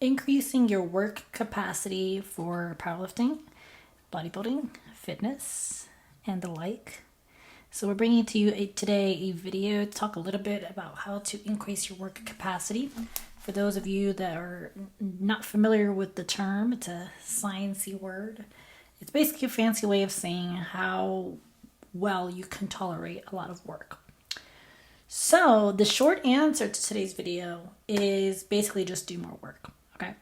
increasing your work capacity for powerlifting, bodybuilding, fitness, and the like. So we're bringing to you today a video to talk a little bit about how to increase your work capacity. For those of you that are not familiar with the term, it's a sciencey word. It's basically a fancy way of saying how well you can tolerate a lot of work. So the short answer to today's video is basically just do more work, okay?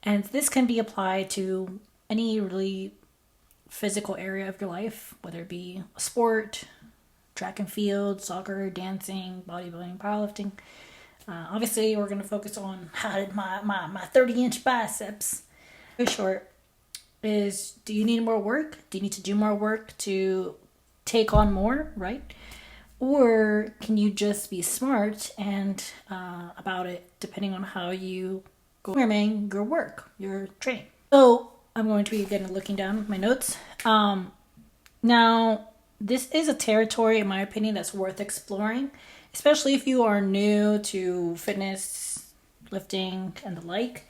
And this can be applied to any really physical area of your life, whether it be a sport, track and field, soccer, dancing, bodybuilding, powerlifting. Obviously, we're going to focus on how did my 30-inch biceps. Very short is, do you need more work? Do you need to do more work to take on more, right? Or can you just be smart and about it, depending on how you go programming your work, your training. So I'm going to be again looking down my notes. Now, this is a territory, in my opinion, that's worth exploring, especially if you are new to fitness, lifting, and the like,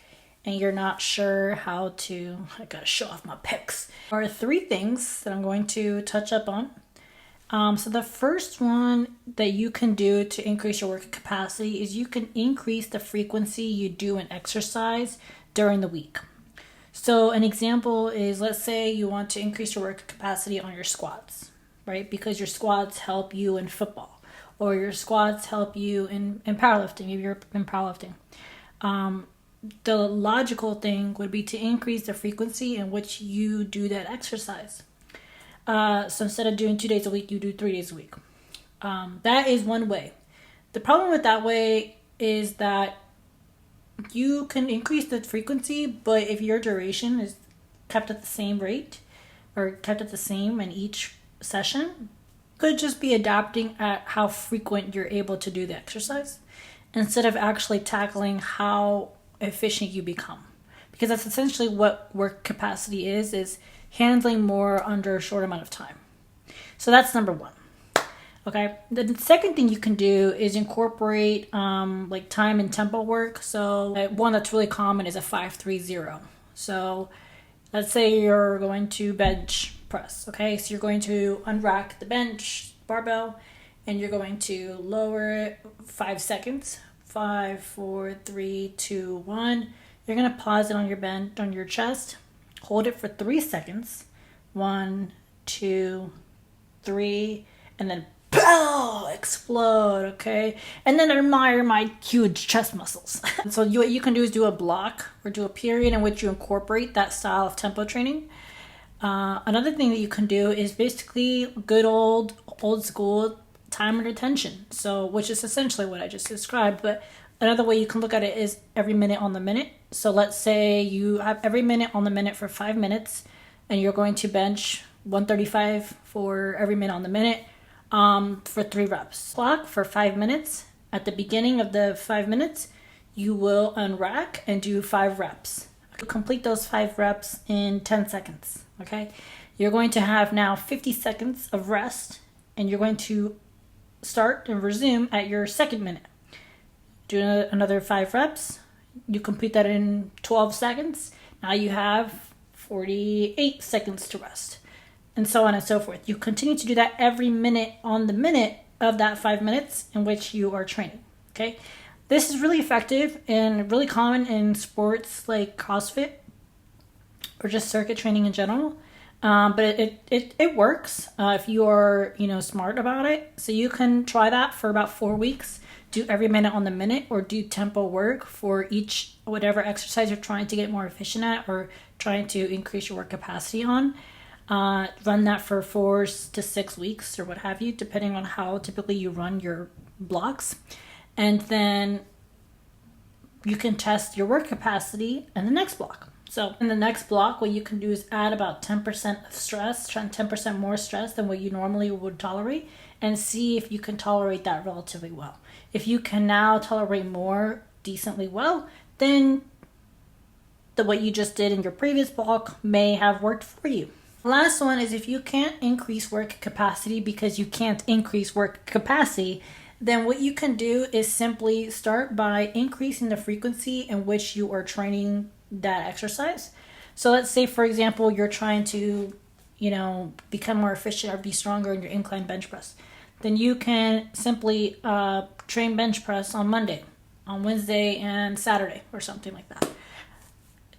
and you're not sure how to, I gotta show off my pecs. There are three things that I'm going to touch up on. So the first one that you can do to increase your work capacity is you can increase the frequency you do an exercise during the week. So an example is, let's say you want to increase your work capacity on your squats, right? Because your squats help you in football, or your squats help you in powerlifting if you're in powerlifting. The logical thing would be to increase the frequency in which you do that exercise. So instead of doing 2 days a week, you do 3 days a week. That is one way. The problem with that way is that you can increase the frequency, but if your duration is kept at the same rate or kept at the same in each session, could just be adapting at how frequent you're able to do the exercise instead of actually tackling how efficient you become. Because that's essentially what work capacity is handling more under a short amount of time. So that's number one. Okay. The second thing you can do is incorporate like time and tempo work. So one that's really common is a 5-3-0. So let's say you're going to bench press. Okay. So you're going to unrack the bench barbell and you're going to lower it 5 seconds. 5, 4, 3, 2, 1. You're going to pause it on your chest. Hold it for 3 seconds. 1, 2, 3, and then pow, explode, okay? And then admire my huge chest muscles. So what you can do is do a block or do a period in which you incorporate that style of tempo training. Another thing that you can do is basically good old school time and attention. So, which is essentially what I just described, but another way you can look at it is every minute on the minute. So let's say you have every minute on the minute for 5 minutes and you're going to bench 135 for every minute on the minute for 3 reps. Clock for 5 minutes. At the beginning of the 5 minutes, you will unrack and do 5 reps. Complete those 5 reps in 10 seconds, okay? You're going to have now 50 seconds of rest and you're going to start and resume at your second minute. Do another 5 reps. You complete that in 12 seconds. Now you have 48 seconds to rest, and so on and so forth. You continue to do that every minute on the minute of that 5 minutes in which you are training. Okay, this is really effective and really common in sports like CrossFit or just circuit training in general. But it works if you are smart about it. So you can try that for about 4 weeks. Do every minute on the minute, or do tempo work for each whatever exercise you're trying to get more efficient at or trying to increase your work capacity on. Run that for 4 to 6 weeks or what have you, depending on how typically you run your blocks. And then you can test your work capacity in the next block. So in the next block, what you can do is add about 10% of stress, 10% more stress than what you normally would tolerate, and see if you can tolerate that relatively well. If you can now tolerate more decently well, then what you just did in your previous block may have worked for you. The last one is if you can't increase work capacity because you can't increase work capacity, then what you can do is simply start by increasing the frequency in which you are training that exercise. So let's say, for example, you're trying to, become more efficient or be stronger in your incline bench press. Then you can simply train bench press on Monday, on Wednesday, and Saturday, or something like that.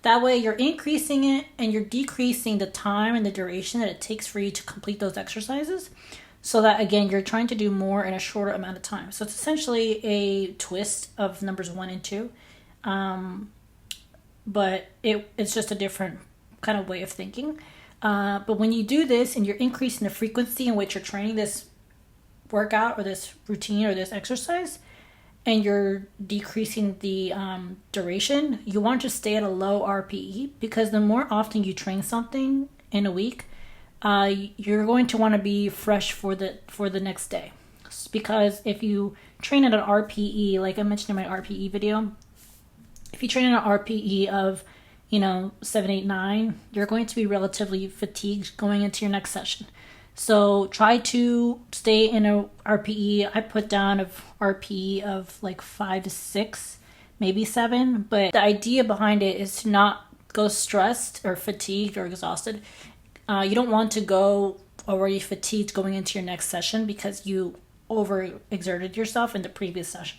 That way you're increasing it and you're decreasing the time and the duration that it takes for you to complete those exercises. So that, again, you're trying to do more in a shorter amount of time. So it's essentially a twist of numbers 1 and 2. But it's just a different kind of way of thinking. But when you do this and you're increasing the frequency in which you're training this workout or this routine or this exercise, and you're decreasing the duration, you want to stay at a low RPE, because the more often you train something in a week, you're going to want to be fresh for the next day. Because if you train at an RPE, like I mentioned in my RPE video, if you train at an RPE of 7, 8, 9, you're going to be relatively fatigued going into your next session. So try to stay in a RPE. I put down of RPE of like 5 to 6, maybe 7. But the idea behind it is to not go stressed or fatigued or exhausted. You don't want to go already fatigued going into your next session because you overexerted yourself in the previous session.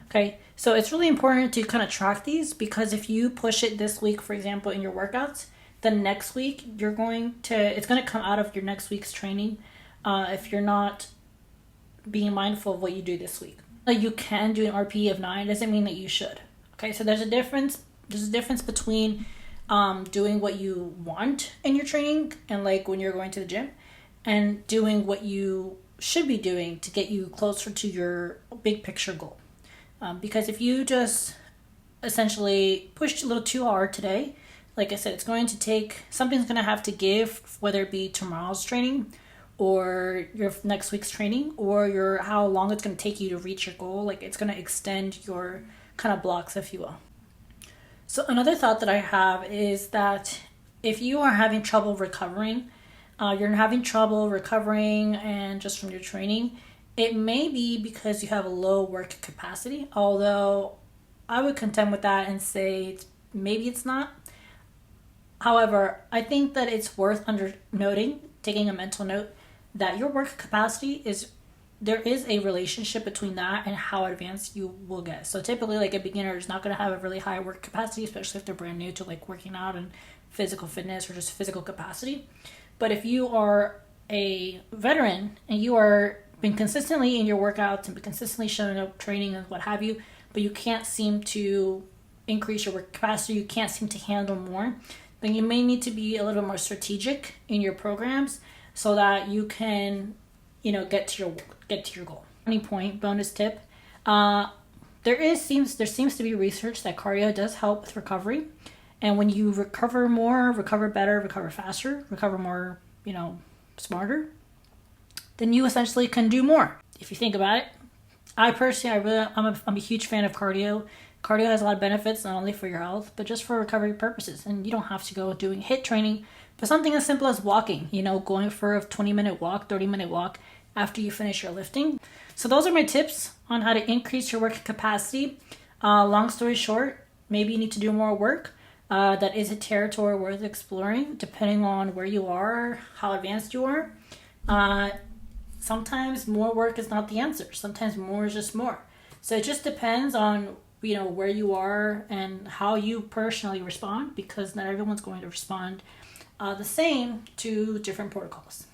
Okay, so it's really important to kind of track these, because if you push it this week, for example, in your workouts, the next week it's going to come out of your next week's training if you're not being mindful of what you do this week. You can do an RPE of 9, doesn't mean that you should. Okay, so there's a difference between doing what you want in your training and like when you're going to the gym, and doing what you should be doing to get you closer to your big picture goal. Because if you just essentially pushed a little too hard today, like I said, something's going to have to give, whether it be tomorrow's training or your next week's training, or how long it's going to take you to reach your goal. Like, it's going to extend your kind of blocks, if you will. So another thought that I have is that if you are having trouble recovering, and just from your training, it may be because you have a low work capacity, although I would contend with that and say maybe it's not. However, I think that it's worth taking a mental note, that your work capacity there is a relationship between that and how advanced you will get. So typically, like, a beginner is not going to have a really high work capacity, especially if they're brand new to like working out and physical fitness or just physical capacity. But if you are a veteran and you are been consistently in your workouts and been consistently showing up training and what have you, but you can't seem to increase your work capacity, you can't seem to handle more, then you may need to be a little more strategic in your programs so that you can, get to your goal. Any point bonus tip: there seems to be research that cardio does help with recovery, and when you recover more, recover better, recover faster, recover more, smarter, then you essentially can do more. If you think about it, I'm a huge fan of cardio. Cardio has a lot of benefits, not only for your health, but just for recovery purposes. And you don't have to go doing HIIT training, but something as simple as walking, going for a 20-minute walk, 30-minute walk after you finish your lifting. So those are my tips on how to increase your work capacity. Long story short, maybe you need to do more work. That is a territory worth exploring, depending on where you are, how advanced you are. Sometimes more work is not the answer. Sometimes more is just more. So it just depends on where you are and how you personally respond, because not everyone's going to respond the same to different protocols.